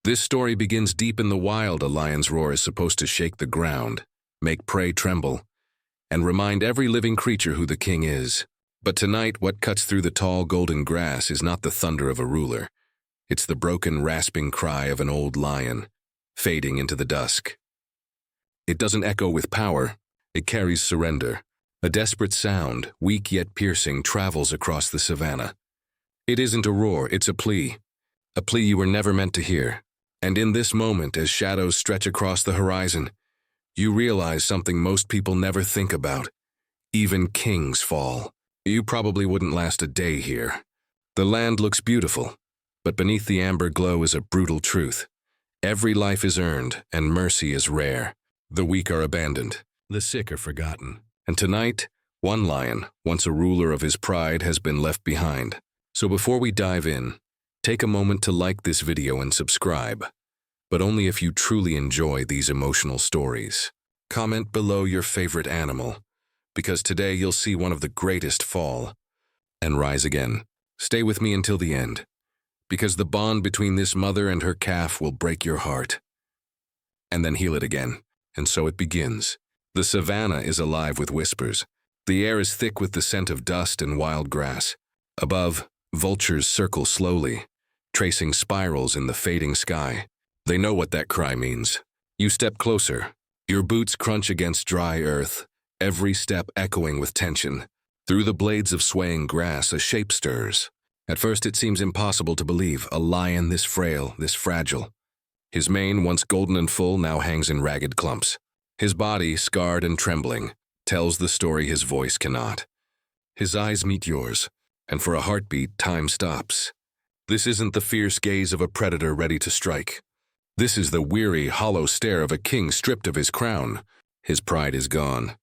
This story begins deep in the wild. A lion's roar is supposed to shake the ground, make prey tremble, and remind every living creature who the king is. But tonight, what cuts through the tall golden grass is not the thunder of a ruler. It's the broken, rasping cry of an old lion, fading into the dusk. It doesn't echo with power, it carries surrender. A desperate sound, weak yet piercing, travels across the savannah. It isn't a roar, it's a plea you were never meant to hear. And in this moment, as shadows stretch across the horizon, you realize something most people never think about. Even kings fall. You probably wouldn't last a day here. The land looks beautiful, but beneath the amber glow is a brutal truth. Every life is earned, and mercy is rare. The weak are abandoned, the sick are forgotten. And tonight, one lion, once a ruler of his pride, has been left behind. So before we dive in, take a moment to like this video and subscribe, but only if you truly enjoy these emotional stories. Comment below your favorite animal, because today you'll see one of the greatest fall and rise again. Stay with me until the end, because the bond between this mother and her calf will break your heart, and then heal it again. And so it begins. The savannah is alive with whispers. The air is thick with the scent of dust and wild grass. Above, vultures circle slowly, tracing spirals in the fading sky. They know what that cry means. You step closer. Your boots crunch against dry earth, every step echoing with tension. Through the blades of swaying grass, a shape stirs. At first it seems impossible to believe, a lion this frail, this fragile. His mane, once golden and full, now hangs in ragged clumps. His body, scarred and trembling, tells the story his voice cannot. His eyes meet yours, and for a heartbeat, time stops. This isn't the fierce gaze of a predator ready to strike. This is the weary, hollow stare of a king stripped of his crown. His pride is gone.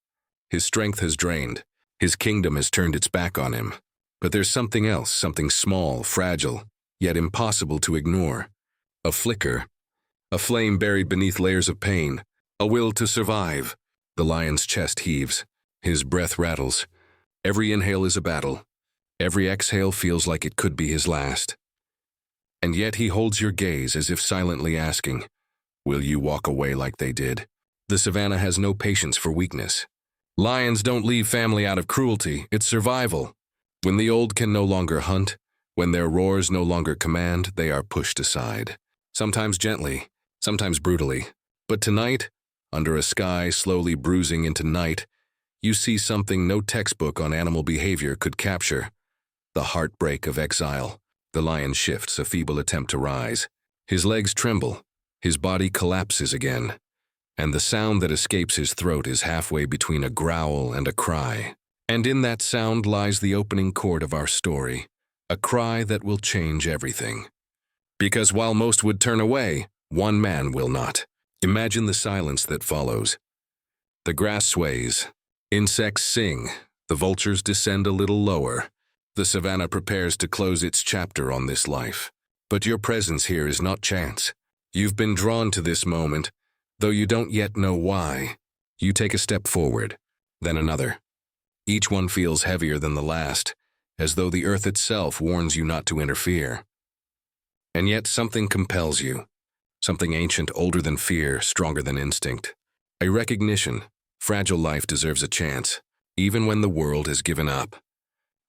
His strength has drained. His kingdom has turned its back on him. But there's something else, something small, fragile, yet impossible to ignore. A flicker, a flame buried beneath layers of pain, a will to survive. The lion's chest heaves. His breath rattles. Every inhale is a battle. Every exhale feels like it could be his last. And yet he holds your gaze as if silently asking, will you walk away like they did? The savannah has no patience for weakness. Lions don't leave family out of cruelty, it's survival. When the old can no longer hunt, when their roars no longer command, they are pushed aside. Sometimes gently, sometimes brutally. But tonight, under a sky slowly bruising into night, you see something no textbook on animal behavior could capture. The heartbreak of exile. The lion shifts, a feeble attempt to rise. His legs tremble. His body collapses again. And the sound that escapes his throat is halfway between a growl and a cry. And in that sound lies the opening chord of our story. A cry that will change everything. Because while most would turn away, one man will not. Imagine the silence that follows. The grass sways. Insects sing. The vultures descend a little lower. The savannah prepares to close its chapter on this life. But your presence here is not chance. You've been drawn to this moment, though you don't yet know why. You take a step forward, then another. Each one feels heavier than the last, as though the earth itself warns you not to interfere. And yet something compels you. Something ancient, older than fear, stronger than instinct. A recognition. Fragile life deserves a chance, even when the world has given up.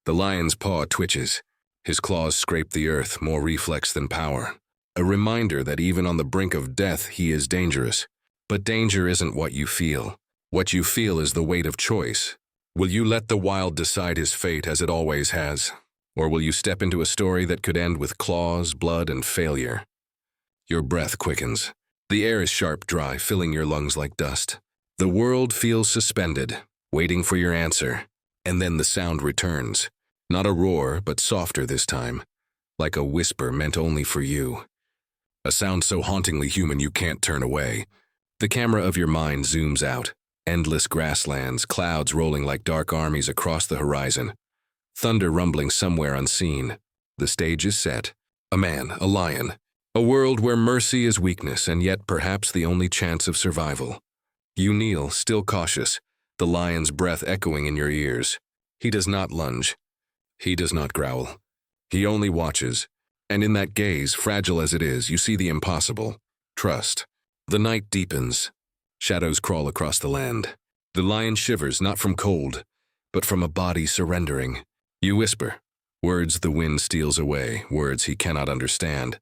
The lion's paw twitches. His claws scrape the earth, more reflex than power. A reminder that even on the brink of death, he is dangerous. But danger isn't what you feel. What you feel is the weight of choice. Will you let the wild decide his fate as it always has? Or will you step into a story that could end with claws, blood, and failure? Your breath quickens. The air is sharp, dry, filling your lungs like dust. The world feels suspended, waiting for your answer. And then the sound returns. Not a roar, but softer this time. Like a whisper meant only for you. A sound so hauntingly human you can't turn away. The camera of your mind zooms out. Endless grasslands, clouds rolling like dark armies across the horizon. Thunder rumbling somewhere unseen. The stage is set. A man, a lion. A world where mercy is weakness and yet perhaps the only chance of survival. You kneel, still cautious, the lion's breath echoing in your ears. He does not lunge. He does not growl. He only watches, And in that gaze, fragile as it is, you see the impossible. Trust. The night deepens. Shadows crawl across the land. The lion shivers, not from cold, but from a body surrendering. You whisper. Words the wind steals away, words he cannot understand.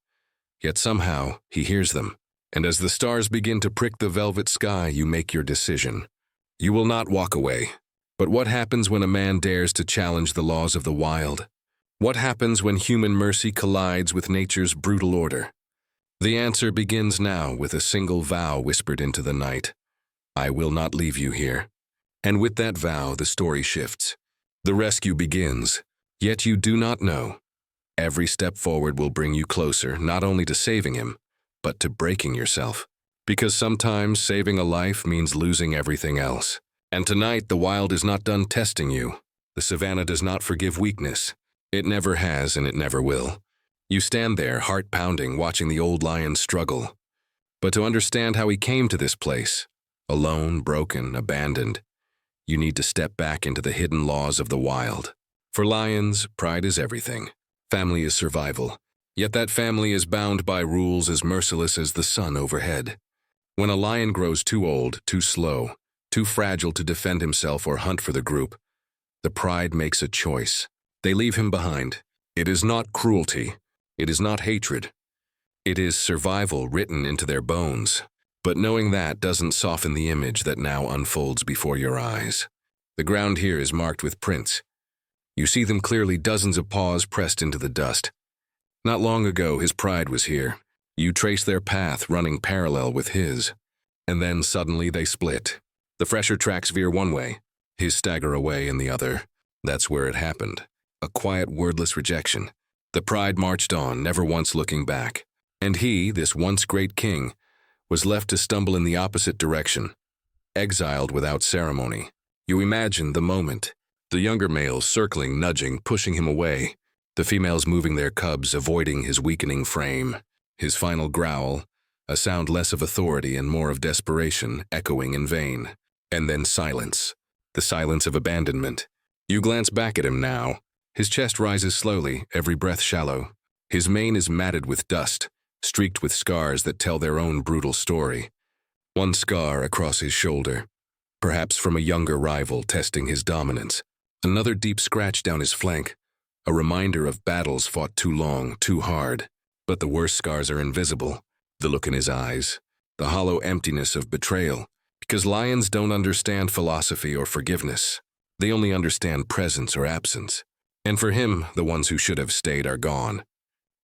Yet somehow, he hears them. And as the stars begin to prick the velvet sky, you make your decision. You will not walk away. But what happens when a man dares to challenge the laws of the wild? What happens when human mercy collides with nature's brutal order? The answer begins now with a single vow whispered into the night. I will not leave you here. And with that vow, the story shifts. The rescue begins. Yet you do not know. Every step forward will bring you closer, not only to saving him, but to breaking yourself. Because sometimes saving a life means losing everything else. And tonight, the wild is not done testing you. The savannah does not forgive weakness. It never has, and it never will. You stand there, heart pounding, watching the old lion struggle. But to understand how he came to this place, alone, broken, abandoned, you need to step back into the hidden laws of the wild. For lions, pride is everything. Family is survival. Yet that family is bound by rules as merciless as the sun overhead. When a lion grows too old, too slow, too fragile to defend himself or hunt for the group, the pride makes a choice. They leave him behind. It is not cruelty. It is not hatred. It is survival written into their bones. But knowing that doesn't soften the image that now unfolds before your eyes. The ground here is marked with prints. You see them clearly, dozens of paws pressed into the dust. Not long ago, his pride was here. You trace their path running parallel with his. And then suddenly they split. The fresher tracks veer one way, his stagger away in the other. That's where it happened. A quiet, wordless rejection. The pride marched on, never once looking back. And he, this once great king, was left to stumble in the opposite direction, exiled without ceremony. You imagine the moment. The younger males circling, nudging, pushing him away. The females moving their cubs, avoiding his weakening frame. His final growl, a sound less of authority and more of desperation, echoing in vain. And then silence. The silence of abandonment. You glance back at him now. His chest rises slowly, every breath shallow. His mane is matted with dust, streaked with scars that tell their own brutal story. One scar across his shoulder, perhaps from a younger rival testing his dominance. Another deep scratch down his flank, a reminder of battles fought too long, too hard. But the worst scars are invisible. The look in his eyes, the hollow emptiness of betrayal. Because lions don't understand philosophy or forgiveness. They only understand presence or absence. And for him, the ones who should have stayed are gone.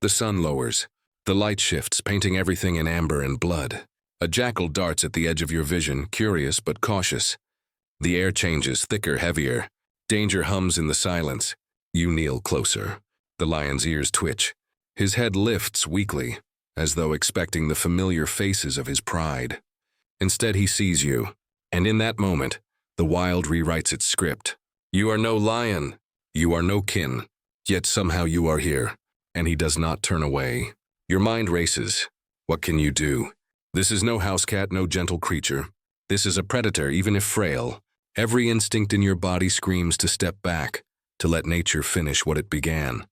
The sun lowers. The light shifts, painting everything in amber and blood. A jackal darts at the edge of your vision, curious but cautious. The air changes, thicker, heavier. Danger hums in the silence. You kneel closer. The lion's ears twitch. His head lifts weakly, as though expecting the familiar faces of his pride. Instead, he sees you. And in that moment, the wild rewrites its script. You are no lion. You are no kin. Yet somehow you are here. And he does not turn away. Your mind races. What can you do? This is no house cat, no gentle creature. This is a predator, even if frail. Every instinct in your body screams to step back, to let nature finish what it began.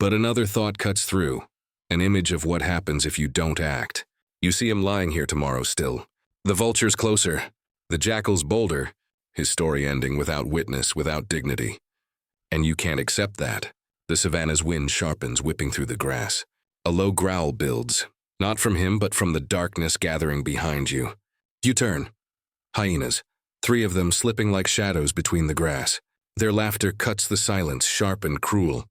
But another thought cuts through, an image of what happens if you don't act. You see him lying here tomorrow still. The vulture's closer, the jackal's bolder, his story ending without witness, without dignity. And you can't accept that. The savannah's wind sharpens, whipping through the grass. A low growl builds, not from him but from the darkness gathering behind you. You turn. Hyenas. 3 of them slipping like shadows between the grass. Their laughter cuts the silence, sharp and cruel.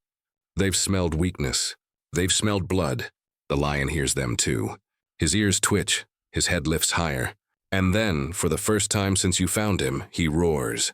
They've smelled weakness. They've smelled blood. The lion hears them too. His ears twitch. His head lifts higher. And then, for the first time since you found him, he roars.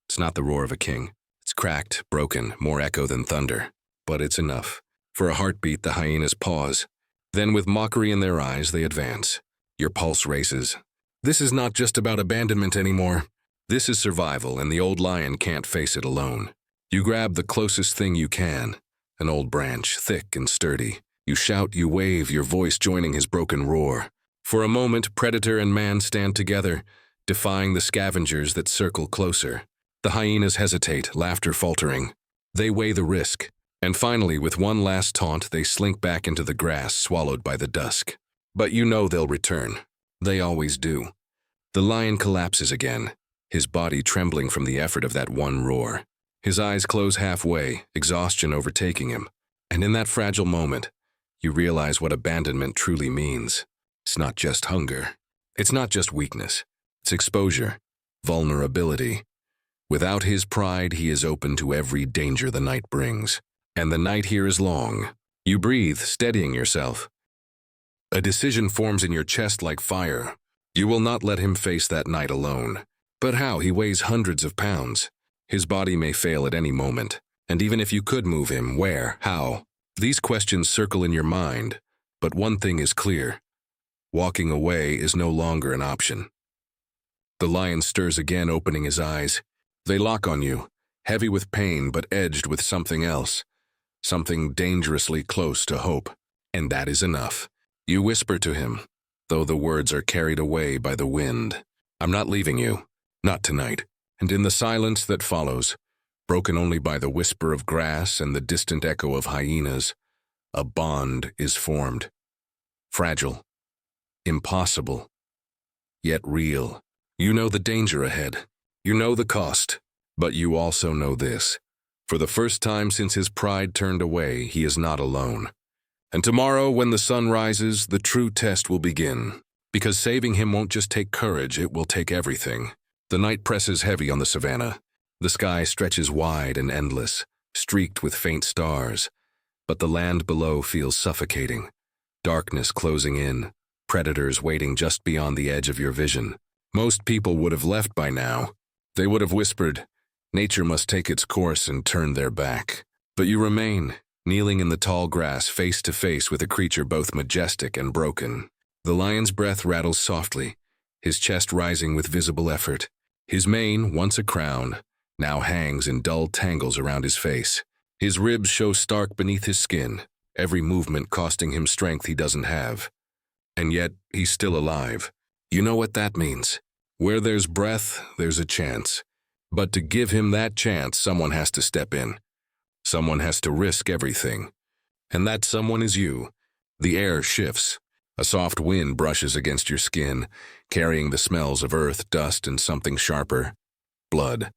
It's not the roar of a king. It's cracked, broken, more echo than thunder. But it's enough. For a heartbeat, the hyenas pause. Then, with mockery in their eyes, they advance. Your pulse races. This is not just about abandonment anymore. This is survival, and the old lion can't face it alone. You grab the closest thing you can, an old branch, thick and sturdy. You shout, you wave, your voice joining his broken roar. For a moment, predator and man stand together, defying the scavengers that circle closer. The hyenas hesitate, laughter faltering. They weigh the risk. And finally, with one last taunt, they slink back into the grass, swallowed by the dusk. But you know they'll return. They always do. The lion collapses again, his body trembling from the effort of that one roar. His eyes close halfway, exhaustion overtaking him. And in that fragile moment, you realize what abandonment truly means. It's not just hunger. It's not just weakness. It's exposure, vulnerability. Without his pride, he is open to every danger the night brings. And the night here is long. You breathe, steadying yourself. A decision forms in your chest like fire. You will not let him face that night alone. But how? He weighs hundreds of pounds. His body may fail at any moment. And even if you could move him, where? How? These questions circle in your mind. But one thing is clear. Walking away is no longer an option. The lion stirs again, opening his eyes. They lock on you, heavy with pain but edged with something else. Something dangerously close to hope. And that is enough. You whisper to him, though the words are carried away by the wind. I'm not leaving you. Not tonight. And in the silence that follows, broken only by the whisper of grass and the distant echo of hyenas, a bond is formed. Fragile. Impossible. Yet real. You know the danger ahead. You know the cost. But you also know this. For the first time since his pride turned away, he is not alone. And tomorrow, when the sun rises, the true test will begin. Because saving him won't just take courage, it will take everything. The night presses heavy on the savannah. The sky stretches wide and endless, streaked with faint stars. But the land below feels suffocating. Darkness closing in, predators waiting just beyond the edge of your vision. Most people would have left by now. They would have whispered, nature must take its course, and turned their back. But you remain, kneeling in the tall grass, face to face with a creature both majestic and broken. The lion's breath rattles softly, his chest rising with visible effort. His mane, once a crown, now hangs in dull tangles around his face. His ribs show stark beneath his skin, every movement costing him strength he doesn't have. And yet, he's still alive. You know what that means. Where there's breath, there's a chance. But to give him that chance, someone has to step in. Someone has to risk everything. And that someone is you. The air shifts. A soft wind brushes against your skin, carrying the smells of earth, dust, and something sharper. Blood.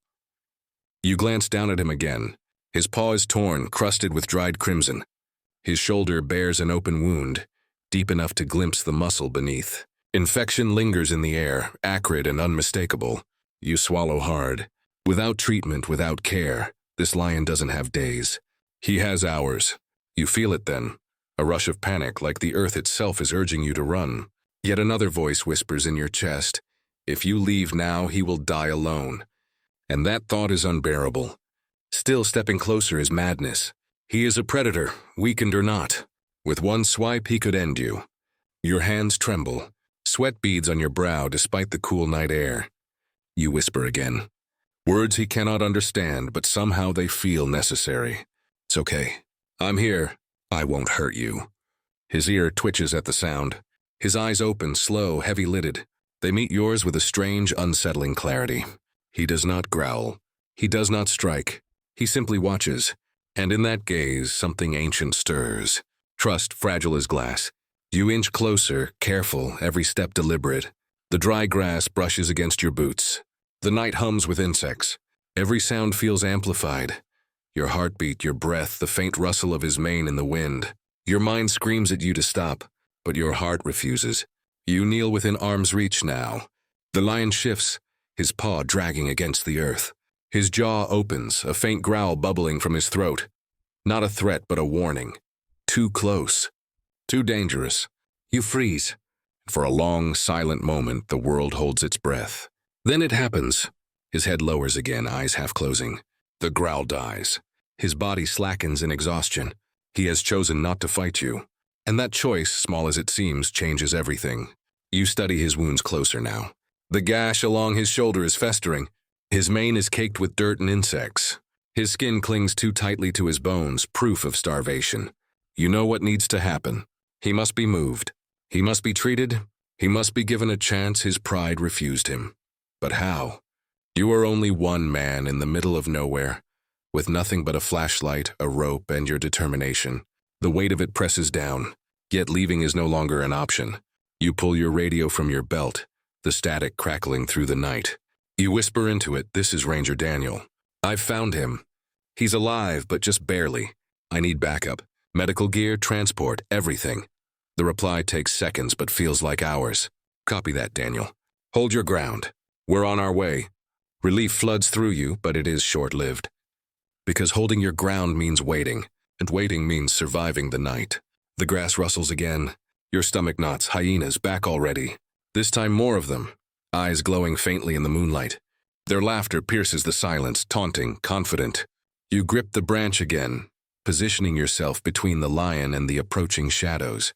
You glance down at him again. His paw is torn, crusted with dried crimson. His shoulder bears an open wound, deep enough to glimpse the muscle beneath. Infection lingers in the air, acrid and unmistakable. You swallow hard. Without treatment, without care, this lion doesn't have days. He has hours. You feel it then. A rush of panic, like the earth itself is urging you to run. Yet another voice whispers in your chest, if you leave now, he will die alone. And that thought is unbearable. Still stepping closer is madness. He is a predator, weakened or not. With one swipe, he could end you. Your hands tremble, sweat beads on your brow despite the cool night air. You whisper again. Words he cannot understand, but somehow they feel necessary. It's okay. I'm here. I won't hurt you. His ear twitches at the sound. His eyes open, slow, heavy-lidded. They meet yours with a strange, unsettling clarity. He does not growl. He does not strike. He simply watches. And in that gaze, something ancient stirs. Trust, fragile as glass. You inch closer, careful, every step deliberate. The dry grass brushes against your boots. The night hums with insects. Every sound feels amplified. Your heartbeat, your breath, the faint rustle of his mane in the wind. Your mind screams at you to stop, but your heart refuses. You kneel within arm's reach now. The lion shifts, his paw dragging against the earth. His jaw opens, a faint growl bubbling from his throat. Not a threat, but a warning. Too close. Too dangerous. You freeze. For a long, silent moment, the world holds its breath. Then it happens. His head lowers again, eyes half closing. The growl dies. His body slackens in exhaustion. He has chosen not to fight you. And that choice, small as it seems, changes everything. You study his wounds closer now. The gash along his shoulder is festering. His mane is caked with dirt and insects. His skin clings too tightly to his bones, proof of starvation. You know what needs to happen. He must be moved. He must be treated. He must be given a chance his pride refused him. But how? You are only one man in the middle of nowhere. with nothing but a flashlight, a rope, and your determination. The weight of it presses down, yet leaving is no longer an option. You pull your radio from your belt, the static crackling through the night. You whisper into it, "This is Ranger Daniel. I've found him. He's alive, but just barely. I need backup. Medical gear, transport, everything." The reply takes seconds but feels like hours. "Copy that, Daniel. Hold your ground. We're on our way." Relief floods through you, but it is short-lived. Because holding your ground means waiting, and waiting means surviving the night. The grass rustles again. Your stomach knots, hyenas back already. This time more of them, eyes glowing faintly in the moonlight. Their laughter pierces the silence, taunting, confident. You grip the branch again, positioning yourself between the lion and the approaching shadows.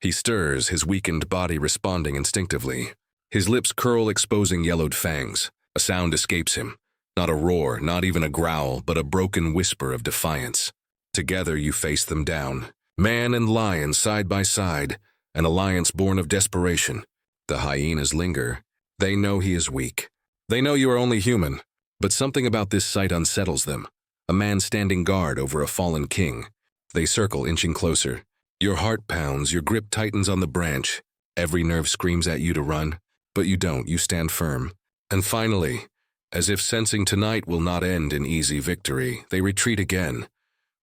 He stirs, his weakened body responding instinctively. His lips curl, exposing yellowed fangs. A sound escapes him. Not a roar, not even a growl, but a broken whisper of defiance. Together you face them down. Man and lion side by side, an alliance born of desperation. The hyenas linger. They know he is weak. They know you are only human. But something about this sight unsettles them. A man standing guard over a fallen king. They circle, inching closer. Your heart pounds, your grip tightens on the branch. Every nerve screams at you to run, but you don't, you stand firm. And finally, as if sensing tonight will not end in easy victory, they retreat again,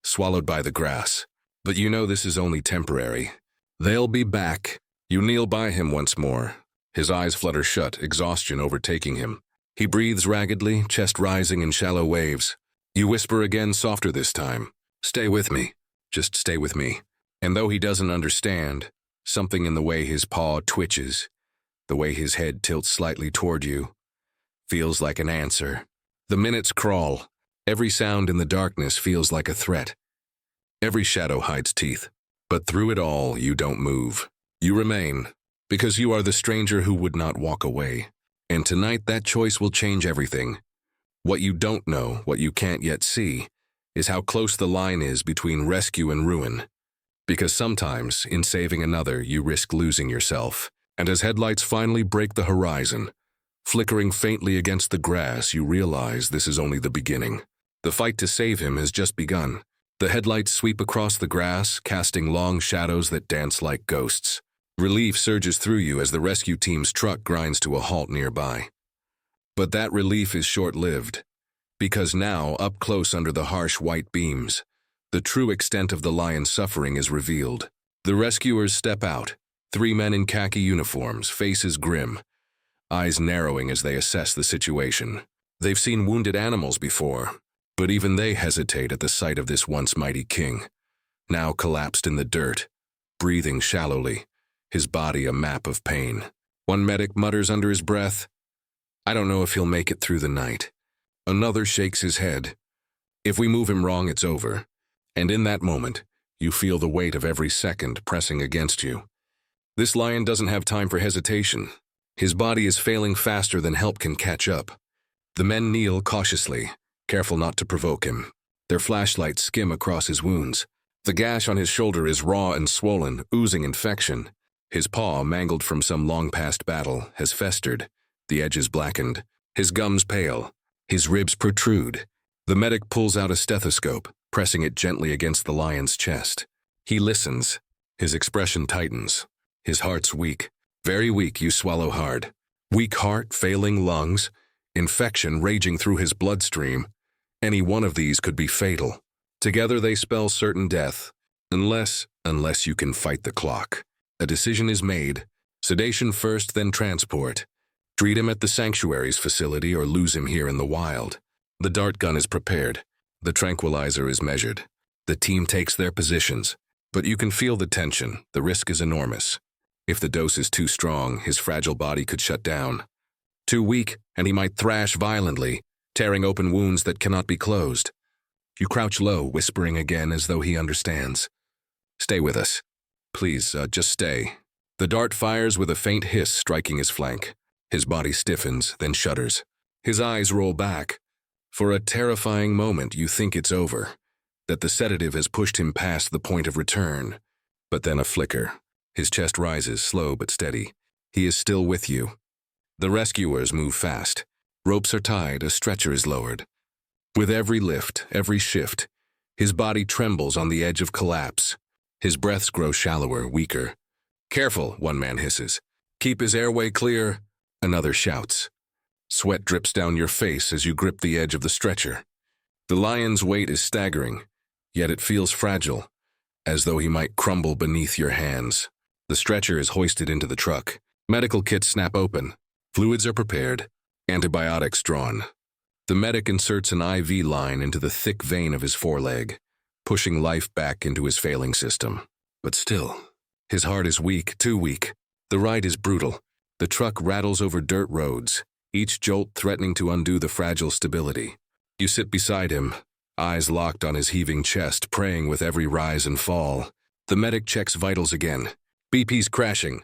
swallowed by the grass. But you know this is only temporary. They'll be back. You kneel by him once more. His eyes flutter shut, exhaustion overtaking him. He breathes raggedly, chest rising in shallow waves. You whisper again, softer this time. "Stay with me. Just stay with me." And though he doesn't understand, something in the way his paw twitches, the way his head tilts slightly toward you, feels like an answer. The minutes crawl. Every sound in the darkness feels like a threat. Every shadow hides teeth. But through it all, you don't move. You remain, because you are the stranger who would not walk away. And tonight, that choice will change everything. What you don't know, what you can't yet see, is how close the line is between rescue and ruin. Because sometimes, in saving another, you risk losing yourself. And as headlights finally break the horizon, flickering faintly against the grass, you realize this is only the beginning. The fight to save him has just begun. The headlights sweep across the grass, casting long shadows that dance like ghosts. Relief surges through you as the rescue team's truck grinds to a halt nearby. But that relief is short-lived, because now, up close under the harsh white beams, the true extent of the lion's suffering is revealed. The rescuers step out, 3 men in khaki uniforms, faces grim, eyes narrowing as they assess the situation. They've seen wounded animals before, but even they hesitate at the sight of this once mighty king, now collapsed in the dirt, breathing shallowly, his body a map of pain. One medic mutters under his breath, "I don't know if he'll make it through the night." Another shakes his head. "If we move him wrong, it's over." And in that moment, you feel the weight of every second pressing against you. This lion doesn't have time for hesitation. His body is failing faster than help can catch up. The men kneel cautiously, careful not to provoke him. Their flashlights skim across his wounds. The gash on his shoulder is raw and swollen, oozing infection. His paw, mangled from some long-past battle, has festered, the edges blackened. His gums pale. His ribs protrude. The medic pulls out a stethoscope, pressing it gently against the lion's chest. He listens. His expression tightens. His heart's weak. Very weak, you swallow hard. Weak heart, failing lungs, infection raging through his bloodstream. Any one of these could be fatal. Together they spell certain death, unless you can fight the clock. A decision is made. Sedation first, then transport. Treat him at the sanctuary's facility or lose him here in the wild. The dart gun is prepared. The tranquilizer is measured. The team takes their positions. But you can feel the tension. The risk is enormous. If the dose is too strong, his fragile body could shut down. Too weak, and he might thrash violently, tearing open wounds that cannot be closed. You crouch low, whispering again as though he understands. "Stay with us. Please, just stay." The dart fires with a faint hiss striking his flank. His body stiffens, then shudders. His eyes roll back. For a terrifying moment, you think it's over, that the sedative has pushed him past the point of return. But then a flicker. His chest rises, slow but steady. He is still with you. The rescuers move fast. Ropes are tied, a stretcher is lowered. With every lift, every shift, his body trembles on the edge of collapse. His breaths grow shallower, weaker. "Careful," one man hisses. "Keep his airway clear," another shouts. Sweat drips down your face as you grip the edge of the stretcher. The lion's weight is staggering, yet it feels fragile, as though he might crumble beneath your hands. The stretcher is hoisted into the truck. Medical kits snap open. Fluids are prepared. Antibiotics drawn. The medic inserts an IV line into the thick vein of his foreleg, pushing life back into his failing system. But still, his heart is weak, too weak. The ride is brutal. The truck rattles over dirt roads, each jolt threatening to undo the fragile stability. You sit beside him, eyes locked on his heaving chest, praying with every rise and fall. The medic checks vitals again. BP's crashing.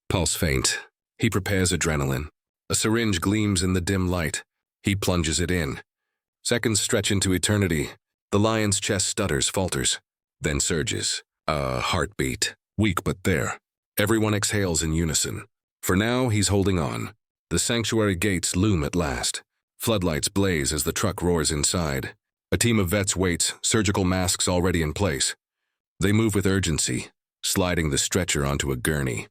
Pulse faint. He prepares adrenaline. A syringe gleams in the dim light. He plunges it in. Seconds stretch into eternity. The lion's chest stutters, falters, then surges. A heartbeat. Weak but there. Everyone exhales in unison. For now, he's holding on. The sanctuary gates loom at last. Floodlights blaze as the truck roars inside. A team of vets waits, surgical masks already in place. They move with urgency, sliding the stretcher onto a gurney,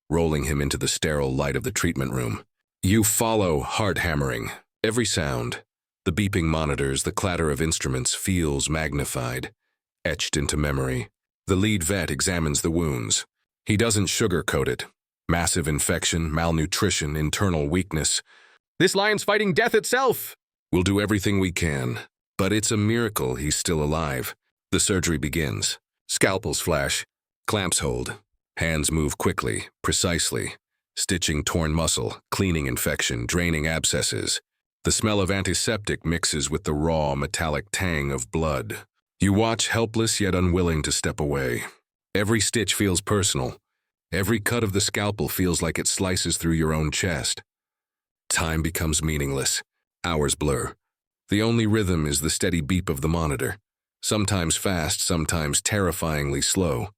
rolling him into the sterile light of the treatment room. You follow, heart hammering. Every sound, the beeping monitors, the clatter of instruments feels magnified, etched into memory. The lead vet examines the wounds. He doesn't sugarcoat it. Massive infection, malnutrition, internal weakness. "This lion's fighting death itself!" "We'll do everything we can." But it's a miracle he's still alive. The surgery begins. Scalpels flash. Clamps hold. Hands move quickly, precisely. Stitching torn muscle, cleaning infection, draining abscesses. The smell of antiseptic mixes with the raw, metallic tang of blood. You watch, helpless yet unwilling to step away. Every stitch feels personal. Every cut of the scalpel feels like it slices through your own chest. Time becomes meaningless. Hours blur. The only rhythm is the steady beep of the monitor. Sometimes fast, sometimes terrifyingly slow.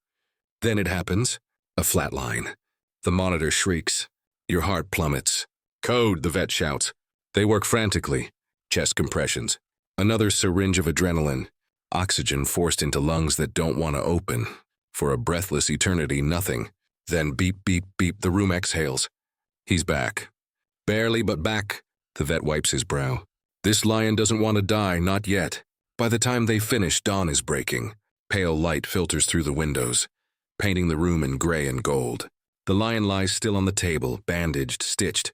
Then it happens. A flatline. The monitor shrieks. Your heart plummets. "Code," the vet shouts. They work frantically. Chest compressions. Another syringe of adrenaline. Oxygen forced into lungs that don't want to open. For a breathless eternity, nothing. Then beep, beep, beep, the room exhales. He's back. Barely, but back. The vet wipes his brow. This lion doesn't want to die, not yet. By the time they finish, dawn is breaking. Pale light filters through the windows, painting the room in gray and gold. The lion lies still on the table, bandaged, stitched,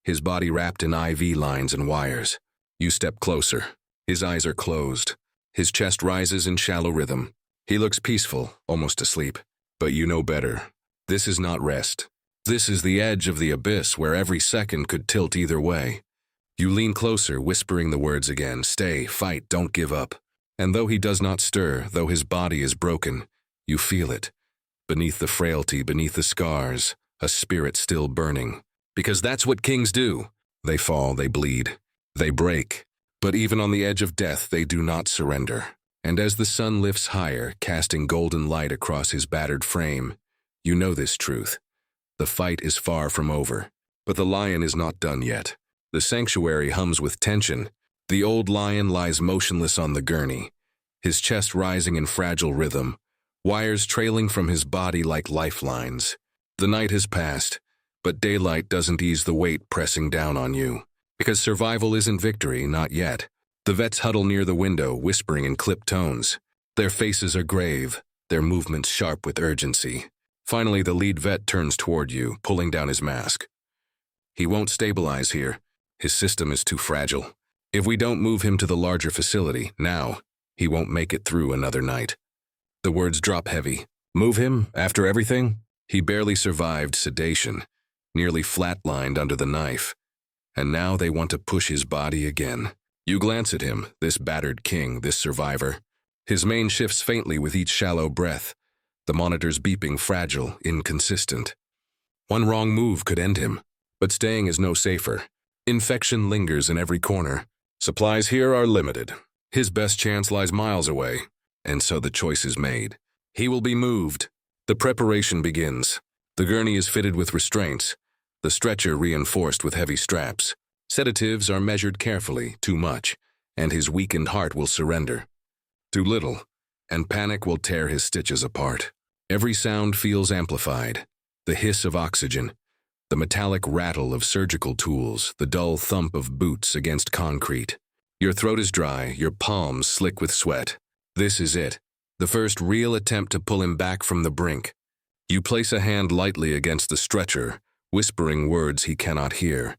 his body wrapped in IV lines and wires. You step closer. His eyes are closed. His chest rises in shallow rhythm. He looks peaceful, almost asleep. But you know better. This is not rest. This is the edge of the abyss where every second could tilt either way. You lean closer, whispering the words again. Stay, fight, don't give up. And though he does not stir, though his body is broken, you feel it. Beneath the frailty, beneath the scars, a spirit still burning. Because that's what kings do. They fall, they bleed, they break. But even on the edge of death, they do not surrender. And as the sun lifts higher, casting golden light across his battered frame, you know this truth. The fight is far from over. But the lion is not done yet. The sanctuary hums with tension. The old lion lies motionless on the gurney, his chest rising in fragile rhythm, wires trailing from his body like lifelines. The night has passed, but daylight doesn't ease the weight pressing down on you. Because survival isn't victory, not yet. The vets huddle near the window, whispering in clipped tones. Their faces are grave, their movements sharp with urgency. Finally, the lead vet turns toward you, pulling down his mask. He won't stabilize here. His system is too fragile. If we don't move him to the larger facility, now, he won't make it through another night. The words drop heavy. Move him, after everything? He barely survived sedation, nearly flatlined under the knife. And now they want to push his body again. You glance at him, this battered king, this survivor. His mane shifts faintly with each shallow breath, the monitors beeping fragile, inconsistent. One wrong move could end him, but staying is no safer. Infection lingers in every corner. Supplies here are limited. His best chance lies miles away, and so the choice is made. He will be moved. The preparation begins. The gurney is fitted with restraints, the stretcher reinforced with heavy straps. Sedatives are measured carefully, too much, and his weakened heart will surrender. Too little, and panic will tear his stitches apart. Every sound feels amplified. The hiss of oxygen, the metallic rattle of surgical tools, the dull thump of boots against concrete. Your throat is dry, your palms slick with sweat. This is it, the first real attempt to pull him back from the brink. You place a hand lightly against the stretcher, whispering words he cannot hear.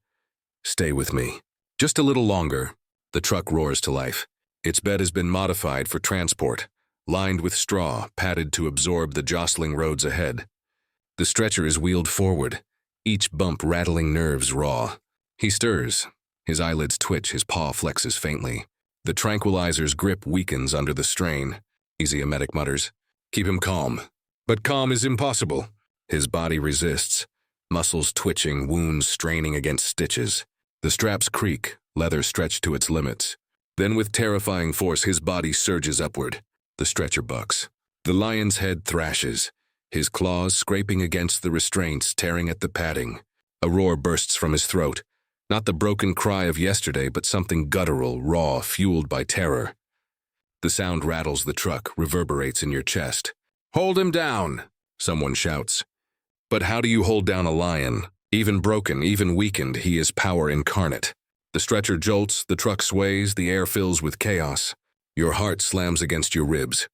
Stay with me. Just a little longer. The truck roars to life. Its bed has been modified for transport, lined with straw, padded to absorb the jostling roads ahead. The stretcher is wheeled forward, each bump rattling nerves raw. He stirs. His eyelids twitch, his paw flexes faintly. The tranquilizer's grip weakens under the strain. Easy, a medic mutters. Keep him calm. But calm is impossible. His body resists, muscles twitching, wounds straining against stitches. The straps creak, leather stretched to its limits. Then with terrifying force, his body surges upward. The stretcher bucks. The lion's head thrashes, his claws scraping against the restraints, tearing at the padding. A roar bursts from his throat. Not the broken cry of yesterday, but something guttural, raw, fueled by terror. The sound rattles the truck, reverberates in your chest. Hold him down, someone shouts. But how do you hold down a lion? Even broken, even weakened, he is power incarnate. The stretcher jolts, the truck sways, the air fills with chaos. Your heart slams against your ribs.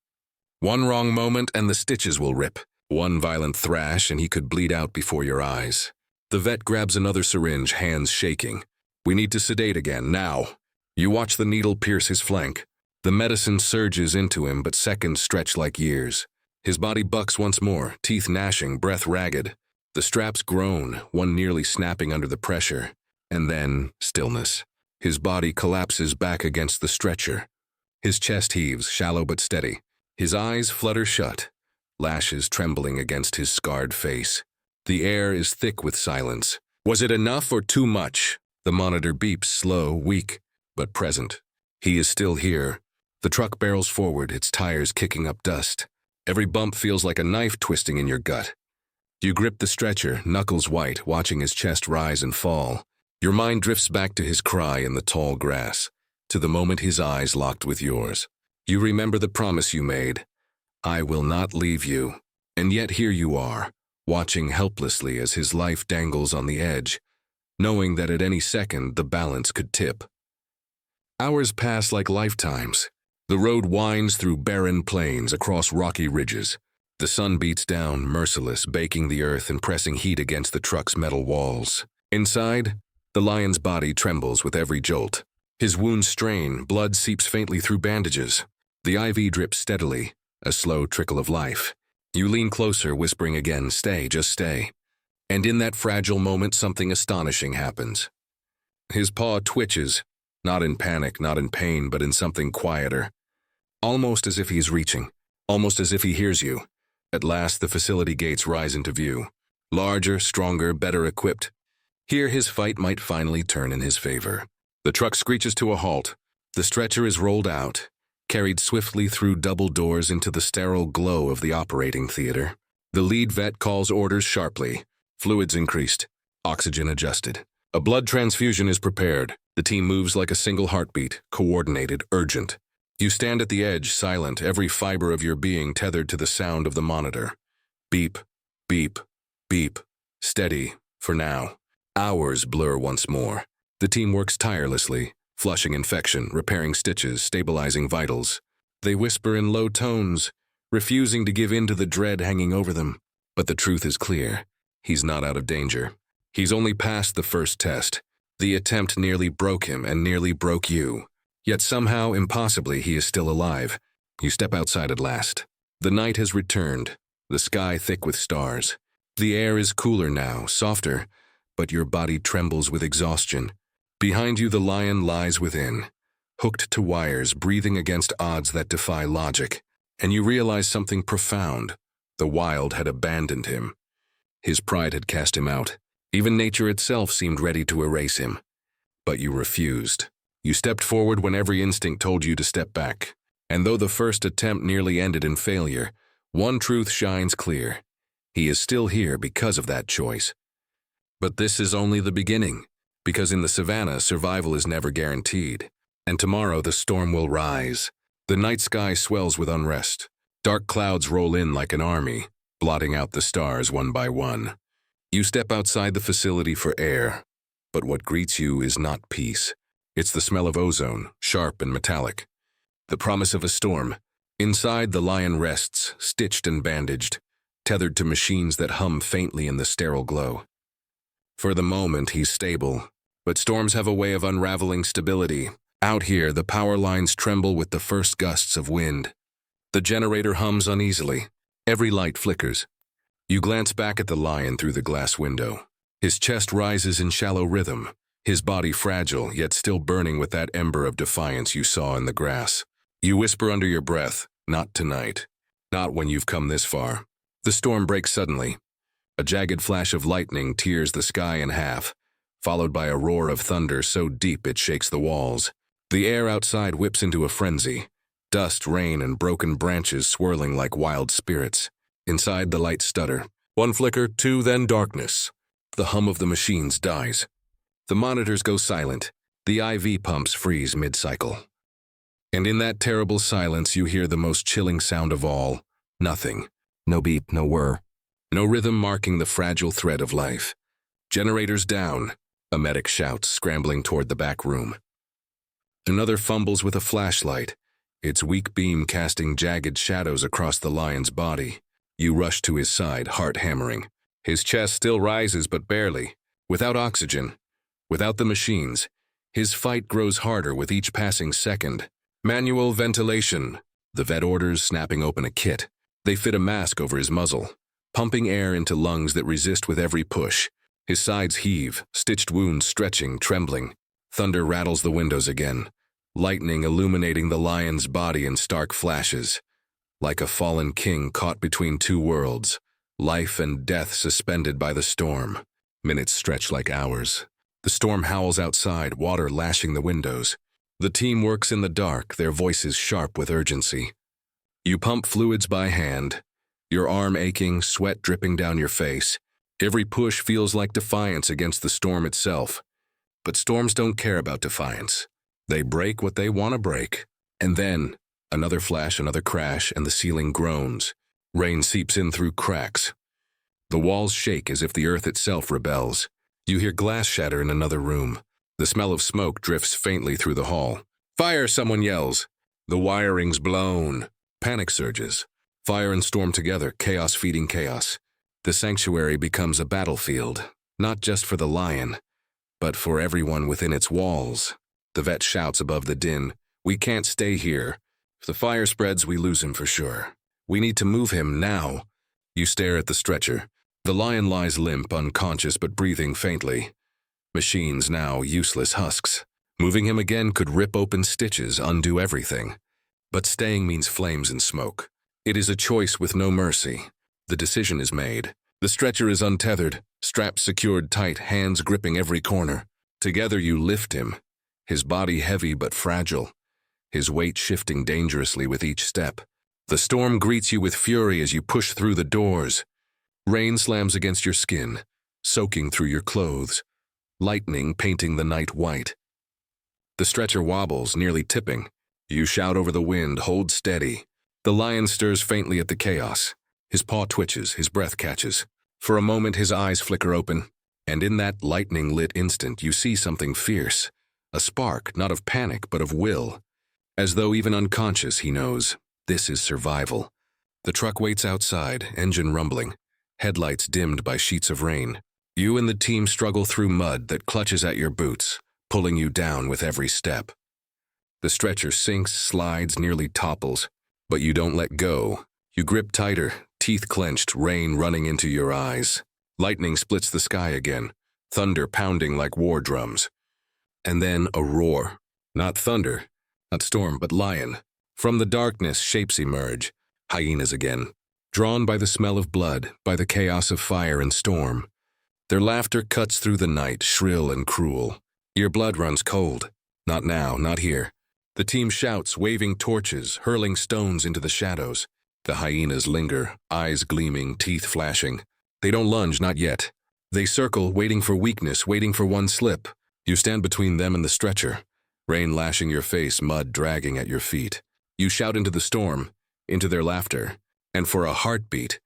One wrong moment and the stitches will rip. One violent thrash and he could bleed out before your eyes. The vet grabs another syringe, hands shaking. We need to sedate again, now. You watch the needle pierce his flank. The medicine surges into him, but seconds stretch like years. His body bucks once more, teeth gnashing, breath ragged. The straps groan, one nearly snapping under the pressure. And then, stillness. His body collapses back against the stretcher. His chest heaves, shallow but steady. His eyes flutter shut, lashes trembling against his scarred face. The air is thick with silence. Was it enough or too much? The monitor beeps, slow, weak, but present. He is still here. The truck barrels forward, its tires kicking up dust. Every bump feels like a knife twisting in your gut. You grip the stretcher, knuckles white, watching his chest rise and fall. Your mind drifts back to his cry in the tall grass, to the moment his eyes locked with yours. You remember the promise you made. I will not leave you. And yet here you are, watching helplessly as his life dangles on the edge, knowing that at any second the balance could tip. Hours pass like lifetimes. The road winds through barren plains, across rocky ridges. The sun beats down, merciless, baking the earth and pressing heat against the truck's metal walls. Inside, the lion's body trembles with every jolt. His wounds strain, blood seeps faintly through bandages. The IV drips steadily, a slow trickle of life. You lean closer, whispering again, stay, just stay. And in that fragile moment, something astonishing happens. His paw twitches, not in panic, not in pain, but in something quieter. Almost as if he's reaching, almost as if he hears you. At last, the facility gates rise into view. Larger, stronger, better equipped. Here his fight might finally turn in his favor. The truck screeches to a halt. The stretcher is rolled out, carried swiftly through double doors into the sterile glow of the operating theater. The lead vet calls orders sharply. Fluids increased, oxygen adjusted. A blood transfusion is prepared. The team moves like a single heartbeat, coordinated, urgent. You stand at the edge, silent, every fiber of your being tethered to the sound of the monitor. Beep, beep, beep. Steady, for now. Hours blur once more. The team works tirelessly, flushing infection, repairing stitches, stabilizing vitals. They whisper in low tones, refusing to give in to the dread hanging over them. But the truth is clear. He's not out of danger. He's only passed the first test. The attempt nearly broke him and nearly broke you. Yet somehow, impossibly, he is still alive. You step outside at last. The night has returned, the sky thick with stars. The air is cooler now, softer, but your body trembles with exhaustion. Behind you, the lion lies within, hooked to wires, breathing against odds that defy logic. And you realize something profound. The wild had abandoned him. His pride had cast him out. Even nature itself seemed ready to erase him. But you refused. You stepped forward when every instinct told you to step back. And though the first attempt nearly ended in failure, one truth shines clear. He is still here because of that choice. But this is only the beginning, because in the savannah, survival is never guaranteed. And tomorrow the storm will rise. The night sky swells with unrest. Dark clouds roll in like an army, blotting out the stars one by one. You step outside the facility for air, but what greets you is not peace. It's the smell of ozone, sharp and metallic. The promise of a storm. Inside, the lion rests, stitched and bandaged, tethered to machines that hum faintly in the sterile glow. For the moment, he's stable, but storms have a way of unraveling stability. Out here, the power lines tremble with the first gusts of wind. The generator hums uneasily. Every light flickers. You glance back at the lion through the glass window. His chest rises in shallow rhythm, his body fragile, yet still burning with that ember of defiance you saw in the grass. You whisper under your breath, "Not tonight. Not when you've come this far." The storm breaks suddenly. A jagged flash of lightning tears the sky in half, followed by a roar of thunder so deep it shakes the walls. The air outside whips into a frenzy. Dust, rain, and broken branches swirling like wild spirits. Inside, the lights stutter. One flicker, two, then darkness. The hum of the machines dies. The monitors go silent. The IV pumps freeze mid-cycle. And in that terrible silence, you hear the most chilling sound of all. Nothing. No beep, no whir. No rhythm marking the fragile thread of life. Generators down. A medic shouts, scrambling toward the back room. Another fumbles with a flashlight, its weak beam casting jagged shadows across the lion's body. You rush to his side, heart hammering. His chest still rises, but barely. Without oxygen, without the machines, his fight grows harder with each passing second. Manual ventilation. The vet orders, snapping open a kit. They fit a mask over his muzzle, pumping air into lungs that resist with every push. His sides heave, stitched wounds stretching, trembling. Thunder rattles the windows again, lightning illuminating the lion's body in stark flashes. Like a fallen king caught between two worlds, life and death suspended by the storm. Minutes stretch like hours. The storm howls outside, water lashing the windows. The team works in the dark, their voices sharp with urgency. You pump fluids by hand, your arm aching, sweat dripping down your face. Every push feels like defiance against the storm itself. But storms don't care about defiance. They break what they want to break. And then, another flash, another crash, and the ceiling groans. Rain seeps in through cracks. The walls shake as if the earth itself rebels. You hear glass shatter in another room. The smell of smoke drifts faintly through the hall. "Fire!" someone yells. The wiring's blown. Panic surges. Fire and storm together, chaos feeding chaos. The sanctuary becomes a battlefield, not just for the lion, but for everyone within its walls. The vet shouts above the din, "We can't stay here. If the fire spreads, we lose him for sure. We need to move him now." You stare at the stretcher. The lion lies limp, unconscious but breathing faintly. Machines now useless husks. Moving him again could rip open stitches, undo everything. But staying means flames and smoke. It is a choice with no mercy. The decision is made. The stretcher is untethered, straps secured tight, hands gripping every corner. Together you lift him, his body heavy but fragile, his weight shifting dangerously with each step. The storm greets you with fury as you push through the doors. Rain slams against your skin, soaking through your clothes, lightning painting the night white. The stretcher wobbles, nearly tipping. You shout over the wind, "Hold steady." The lion stirs faintly at the chaos. His paw twitches, his breath catches. For a moment his eyes flicker open, and in that lightning-lit instant you see something fierce. A spark, not of panic, but of will. As though even unconscious, he knows, this is survival. The truck waits outside, engine rumbling, headlights dimmed by sheets of rain. You and the team struggle through mud that clutches at your boots, pulling you down with every step. The stretcher sinks, slides, nearly topples, but you don't let go. You grip tighter, teeth clenched, rain running into your eyes. Lightning splits the sky again, thunder pounding like war drums. And then a roar. Not thunder, not storm, but lion. From the darkness, shapes emerge. Hyenas again. Drawn by the smell of blood, by the chaos of fire and storm. Their laughter cuts through the night, shrill and cruel. Your blood runs cold. Not now, not here. The team shouts, waving torches, hurling stones into the shadows. The hyenas linger, eyes gleaming, teeth flashing. They don't lunge, not yet. They circle, waiting for weakness, waiting for one slip. You stand between them and the stretcher. rain lashing your face, mud dragging at your feet. You shout into the storm, into their laughter, and for a heartbeat,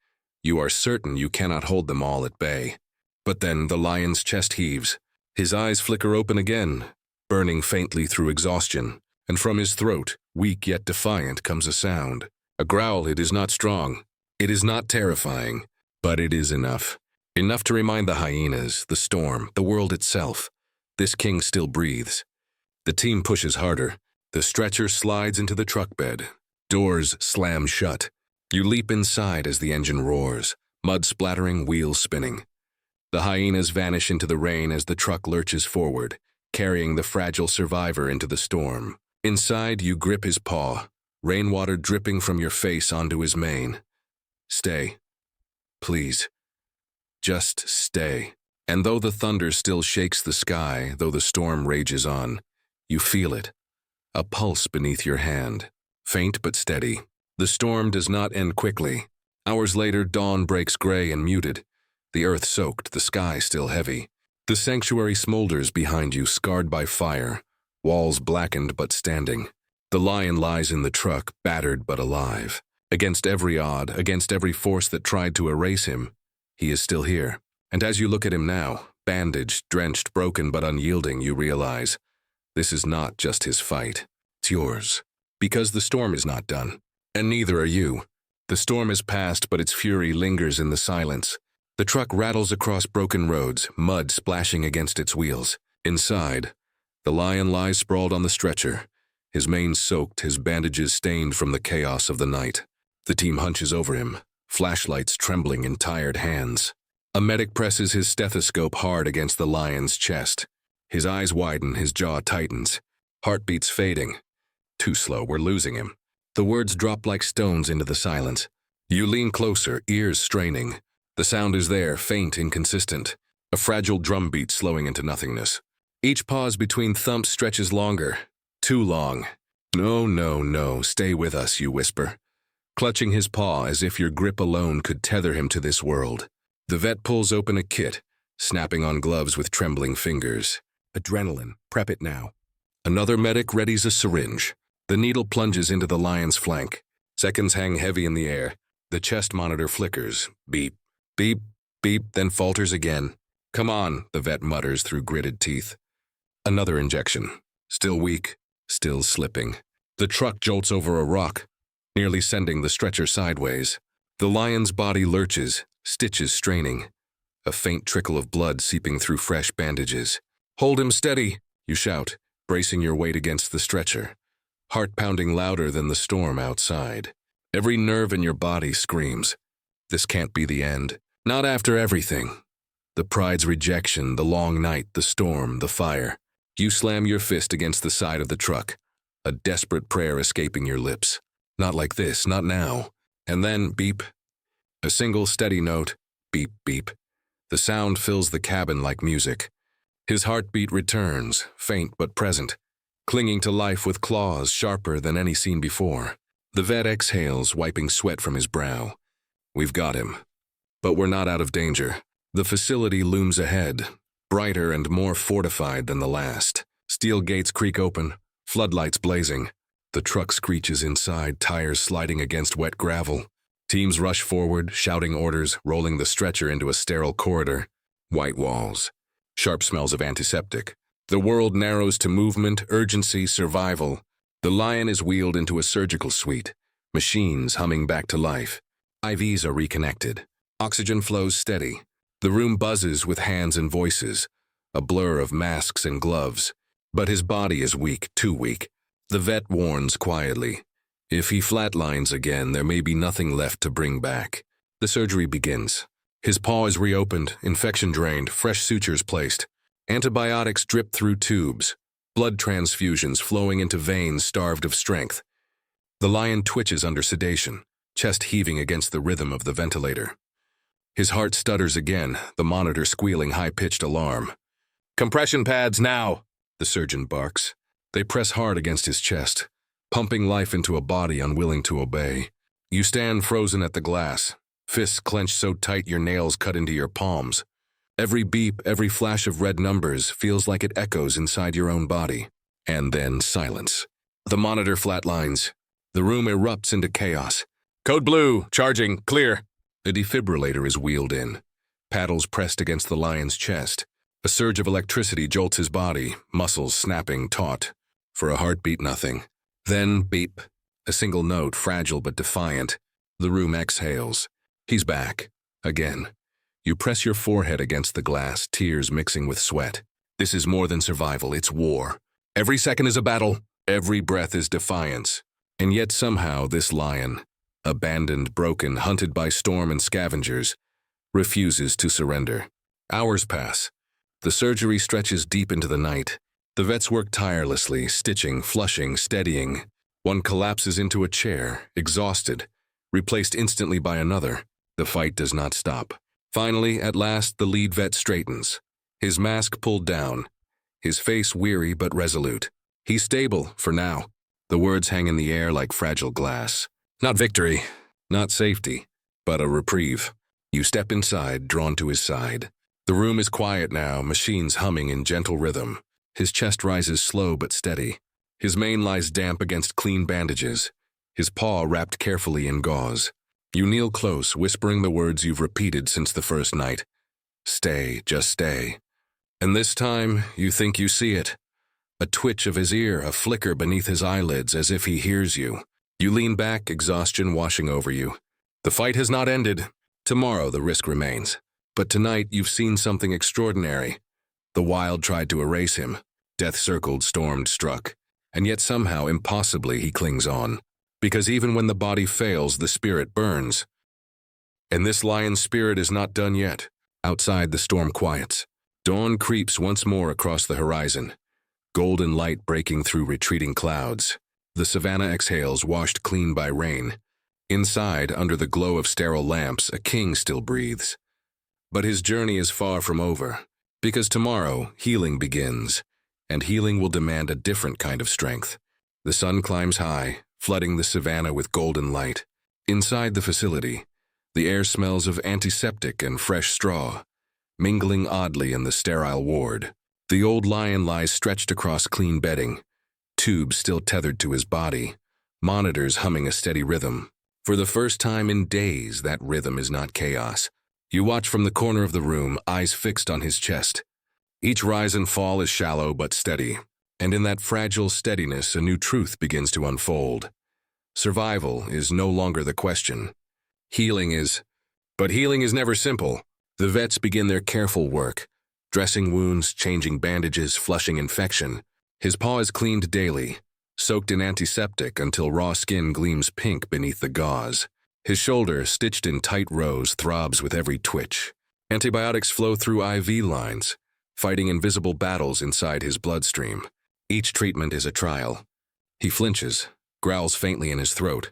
you are certain you cannot hold them all at bay. But then the lion's chest heaves. His eyes flicker open again, burning faintly through exhaustion, and from his throat, weak yet defiant, comes a sound. A growl. It is not strong. It is not terrifying, but it is enough. Enough to remind the hyenas, the storm, the world itself. This king still breathes. The team pushes harder. The stretcher slides into the truck bed. Doors slam shut. You leap inside as the engine roars, mud splattering, wheels spinning. The hyenas vanish into the rain as the truck lurches forward, carrying the fragile survivor into the storm. Inside, you grip his paw, rainwater dripping from your face onto his mane. Stay. Please. Just stay. And though the thunder still shakes the sky, though the storm rages on, you feel it. A pulse beneath your hand. Faint but steady. The storm does not end quickly. Hours later, dawn breaks gray and muted. The earth soaked, the sky still heavy. The sanctuary smolders behind you, scarred by fire, walls blackened but standing. The lion lies in the truck, battered but alive. Against every odd, against every force that tried to erase him, he is still here. And as you look at him now, bandaged, drenched, broken but unyielding, you realize this is not just his fight. It's yours. Because the storm is not done. And neither are you. The storm has passed, but its fury lingers in the silence. The truck rattles across broken roads, mud splashing against its wheels. Inside, the lion lies sprawled on the stretcher, his mane soaked, his bandages stained from the chaos of the night. The team hunches over him, flashlights trembling in tired hands. A medic presses his stethoscope hard against the lion's chest. His eyes widen, his jaw tightens. Heartbeats fading. Too slow, we're losing him. The words drop like stones into the silence. You lean closer, ears straining. The sound is there, faint, inconsistent. A fragile drumbeat slowing into nothingness. Each pause between thumps stretches longer. Too long. No, no, no, stay with us, you whisper. Clutching his paw as if your grip alone could tether him to this world. The vet pulls open a kit, snapping on gloves with trembling fingers. Adrenaline, prep it now. Another medic readies a syringe. The needle plunges into the lion's flank. Seconds hang heavy in the air. The chest monitor flickers. Beep, beep, beep, then falters again. Come on, the vet mutters through gritted teeth. Another injection. Still weak, still slipping. The truck jolts over a rock, nearly sending the stretcher sideways. The lion's body lurches, stitches straining. A faint trickle of blood seeping through fresh bandages. Hold him steady, you shout, bracing your weight against the stretcher. Heart pounding louder than the storm outside. Every nerve in your body screams. This can't be the end. Not after everything. The pride's rejection, the long night, the storm, the fire. You slam your fist against the side of the truck, a desperate prayer escaping your lips. Not like this, not now. And then, beep. A single steady note, beep, beep. The sound fills the cabin like music. His heartbeat returns, faint but present, clinging to life with claws sharper than any seen before. The vet exhales, wiping sweat from his brow. We've got him. But we're not out of danger. The facility looms ahead, brighter and more fortified than the last. Steel gates creak open, floodlights blazing. The truck screeches inside, tires sliding against wet gravel. Teams rush forward, shouting orders, rolling the stretcher into a sterile corridor. White walls. Sharp smells of antiseptic. The world narrows to movement, urgency, survival. The lion is wheeled into a surgical suite. Machines humming back to life. IVs are reconnected. Oxygen flows steady. The room buzzes with hands and voices. A blur of masks and gloves. But his body is weak, too weak. The vet warns quietly. If he flatlines again, there may be nothing left to bring back. The surgery begins. His paw is reopened, infection drained, fresh sutures placed. Antibiotics drip through tubes. Blood transfusions flowing into veins starved of strength. The lion twitches under sedation, chest heaving against the rhythm of the ventilator. His heart stutters again, the monitor squealing high-pitched alarm. Compression pads now, the surgeon barks. They press hard against his chest, pumping life into a body unwilling to obey. You stand frozen at the glass, fists clenched so tight your nails cut into your palms. Every beep, every flash of red numbers feels like it echoes inside your own body. And then silence. The monitor flatlines. The room erupts into chaos. Code blue, charging, clear. A defibrillator is wheeled in. Paddles pressed against the lion's chest. A surge of electricity jolts his body, muscles snapping taut. For a heartbeat, nothing. Then, beep. A single note, fragile but defiant. The room exhales. He's back. Again. You press your forehead against the glass, tears mixing with sweat. This is more than survival, it's war. Every second is a battle. Every breath is defiance. And yet somehow this lion, abandoned, broken, hunted by storm and scavengers, refuses to surrender. Hours pass. The surgery stretches deep into the night. The vets work tirelessly, stitching, flushing, steadying. One collapses into a chair, exhausted, replaced instantly by another. The fight does not stop. Finally, at last, the lead vet straightens. His mask pulled down, his face weary but resolute. He's stable, for now. The words hang in the air like fragile glass. Not victory, not safety, but a reprieve. You step inside, drawn to his side. The room is quiet now, machines humming in gentle rhythm. His chest rises slow but steady. His mane lies damp against clean bandages, his paw wrapped carefully in gauze. You kneel close, whispering the words you've repeated since the first night. Stay, just stay. And this time, you think you see it. A twitch of his ear, a flicker beneath his eyelids as if he hears you. You lean back, exhaustion washing over you. The fight has not ended. Tomorrow the risk remains. But tonight you've seen something extraordinary. The wild tried to erase him. Death circled, stormed, struck. And yet somehow, impossibly, he clings on. Because even when the body fails, the spirit burns. And this lion's spirit is not done yet. Outside, the storm quiets. Dawn creeps once more across the horizon. Golden light breaking through retreating clouds. The savannah exhales, washed clean by rain. Inside, under the glow of sterile lamps, a king still breathes. But his journey is far from over. Because tomorrow, healing begins. And healing will demand a different kind of strength. The sun climbs high, flooding the savannah with golden light. Inside the facility, the air smells of antiseptic and fresh straw, mingling oddly in the sterile ward. The old lion lies stretched across clean bedding, tubes still tethered to his body, monitors humming a steady rhythm. For the first time in days, that rhythm is not chaos. You watch from the corner of the room, eyes fixed on his chest. Each rise and fall is shallow but steady, and in that fragile steadiness a new truth begins to unfold. Survival is no longer the question. Healing is. But healing is never simple. The vets begin their careful work, dressing wounds, changing bandages, flushing infection. His paw is cleaned daily, soaked in antiseptic until raw skin gleams pink beneath the gauze. His shoulder, stitched in tight rows, throbs with every twitch. Antibiotics flow through IV lines, fighting invisible battles inside his bloodstream. Each treatment is a trial. He flinches, growls faintly in his throat,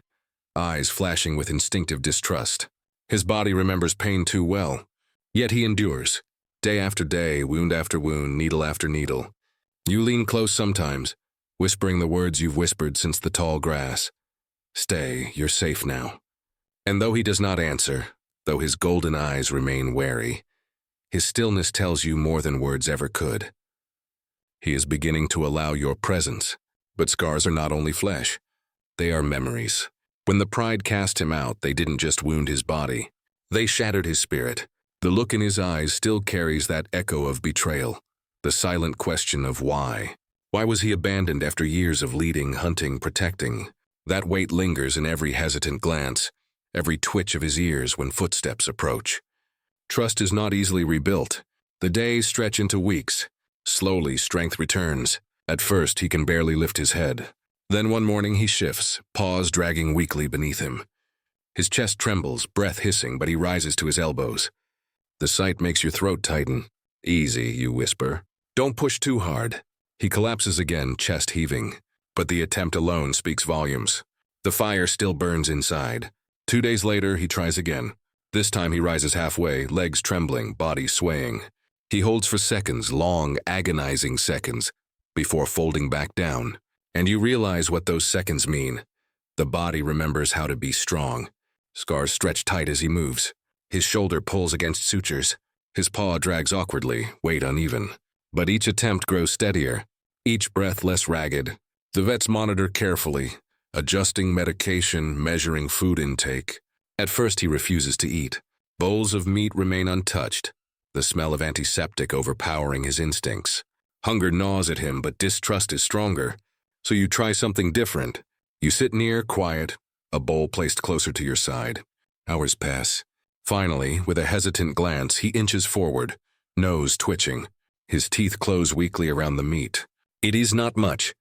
eyes flashing with instinctive distrust. His body remembers pain too well, yet he endures. Day after day, wound after wound, needle after needle. You lean close sometimes, whispering the words you've whispered since the tall grass. Stay, you're safe now. And though he does not answer, though his golden eyes remain wary, his stillness tells you more than words ever could. He is beginning to allow your presence, but scars are not only flesh. They are memories. When the pride cast him out, they didn't just wound his body. They shattered his spirit. The look in his eyes still carries that echo of betrayal, the silent question of why. Why was he abandoned after years of leading, hunting, protecting? That weight lingers in every hesitant glance, every twitch of his ears when footsteps approach. Trust is not easily rebuilt. The days stretch into weeks. Slowly, strength returns. At first, he can barely lift his head. Then one morning he shifts, paws dragging weakly beneath him. His chest trembles, breath hissing, but he rises to his elbows. The sight makes your throat tighten. Easy, you whisper. Don't push too hard. He collapses again, chest heaving. But the attempt alone speaks volumes. The fire still burns inside. 2 days later, he tries again. This time he rises halfway, legs trembling, body swaying. He holds for seconds, long, agonizing seconds, before folding back down. And you realize what those seconds mean. The body remembers how to be strong. Scars stretch tight as he moves. His shoulder pulls against sutures. His paw drags awkwardly, weight uneven. But each attempt grows steadier. each breath less ragged. The vets monitor carefully, adjusting medication, measuring food intake. At first he refuses to eat. Bowls of meat remain untouched, the smell of antiseptic overpowering his instincts. Hunger gnaws at him, but distrust is stronger. So you try something different. You sit near, quiet, a bowl placed closer to your side. Hours pass. Finally, with a hesitant glance, he inches forward, nose twitching. His teeth close weakly around the meat. It is not much,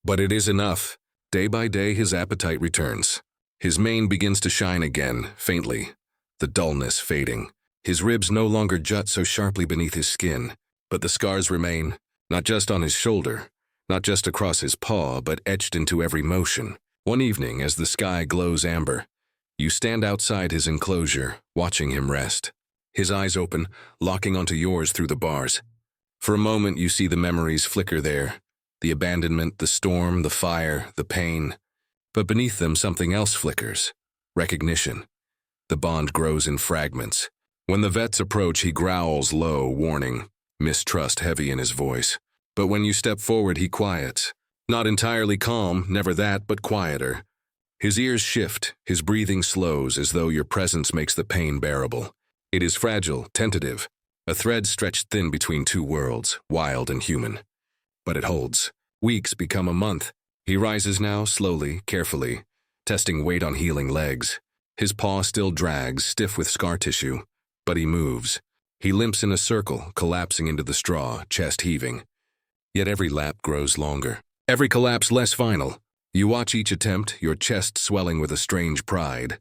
but it is enough. Day by day, his appetite returns. His mane begins to shine again, faintly, the dullness fading. His ribs no longer jut so sharply beneath his skin, but the scars remain, not just on his shoulder, not just across his paw, but etched into every motion. One evening, as the sky glows amber, you stand outside his enclosure, watching him rest. His eyes open, locking onto yours through the bars. For a moment, you see the memories flicker there, the abandonment, the storm, the fire, the pain. But beneath them, something else flickers. Recognition. The bond grows in fragments. When the vets approach, he growls low, warning, mistrust heavy in his voice. But when you step forward, he quiets. Not entirely calm, never that, but quieter. His ears shift, his breathing slows as though your presence makes the pain bearable. It is fragile, tentative, a thread stretched thin between two worlds, wild and human. But it holds. Weeks become a month. He rises now, slowly, carefully, testing weight on healing legs. His paw still drags, stiff with scar tissue, but he moves. He limps in a circle, collapsing into the straw, chest heaving. Yet every lap grows longer. Every collapse less final. You watch each attempt, your chest swelling with a strange pride.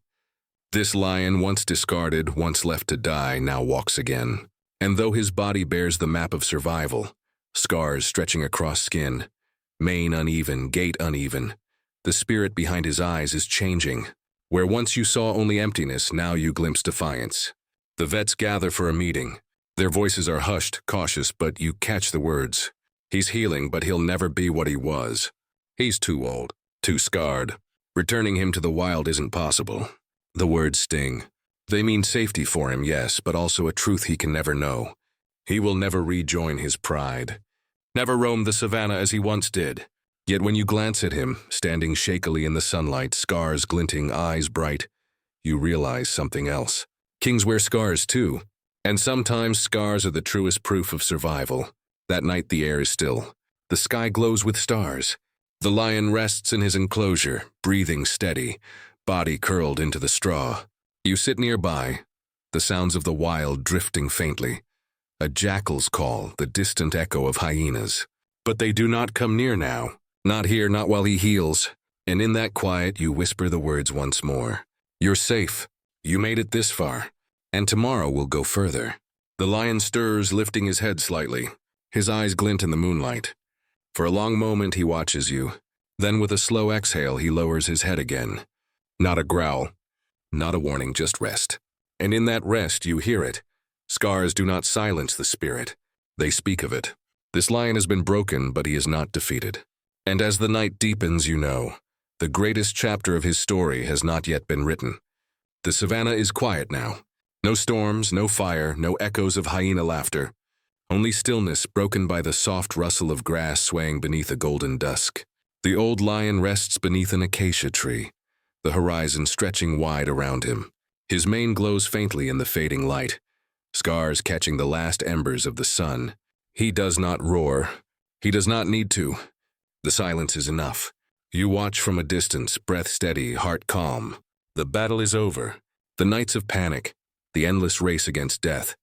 This lion, once discarded, once left to die, now walks again. And though his body bears the map of survival, scars stretching across skin, mane uneven, gait uneven, the spirit behind his eyes is changing. Where once you saw only emptiness, now you glimpse defiance. The vets gather for a meeting. Their voices are hushed, cautious, but you catch the words. He's healing, but he'll never be what he was. He's too old, too scarred. Returning him to the wild isn't possible. The words sting. They mean safety for him, yes, but also a truth he can never know. He will never rejoin his pride. Never roam the savannah as he once did. Yet when you glance at him, standing shakily in the sunlight, scars glinting, eyes bright, you realize something else. Kings wear scars too, and sometimes scars are the truest proof of survival. That night the air is still. The sky glows with stars. The lion rests in his enclosure, breathing steady, body curled into the straw. You sit nearby, the sounds of the wild drifting faintly. A jackal's call, the distant echo of hyenas. But they do not come near now. Not here, not while he heals. And in that quiet, you whisper the words once more. You're safe. You made it this far. And tomorrow we'll go further. The lion stirs, lifting his head slightly. His eyes glint in the moonlight. For a long moment, he watches you. Then with a slow exhale, he lowers his head again. Not a growl. Not a warning, just rest. And in that rest, you hear it. Scars do not silence the spirit. They speak of it. This lion has been broken, but he is not defeated. And as the night deepens, you know, the greatest chapter of his story has not yet been written. The savannah is quiet now. No storms, no fire, no echoes of hyena laughter. Only stillness broken by the soft rustle of grass swaying beneath a golden dusk. The old lion rests beneath an acacia tree, the horizon stretching wide around him. His mane glows faintly in the fading light, scars catching the last embers of the sun. He does not roar. He does not need to. The silence is enough. You watch from a distance, breath steady, heart calm. The battle is over. The nights of panic, the endless race against death,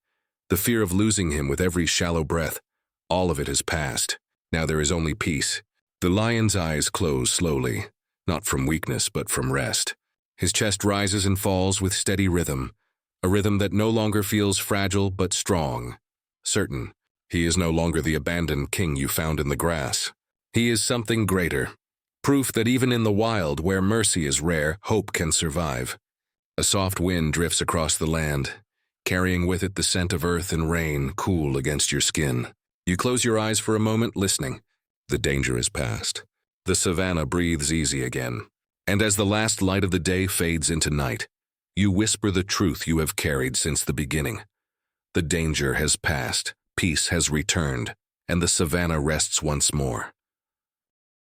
the fear of losing him with every shallow breath, all of it has passed. Now there is only peace. The lion's eyes close slowly, not from weakness but from rest. His chest rises and falls with steady rhythm, a rhythm that no longer feels fragile but strong. Certain, he is no longer the abandoned king you found in the grass. He is something greater, proof that even in the wild, where mercy is rare, hope can survive. A soft wind drifts across the land, carrying with it the scent of earth and rain, cool against your skin. You close your eyes for a moment, listening. The danger is past. The savannah breathes easy again. And as the last light of the day fades into night, you whisper the truth you have carried since the beginning. The danger has passed, peace has returned, and the savannah rests once more.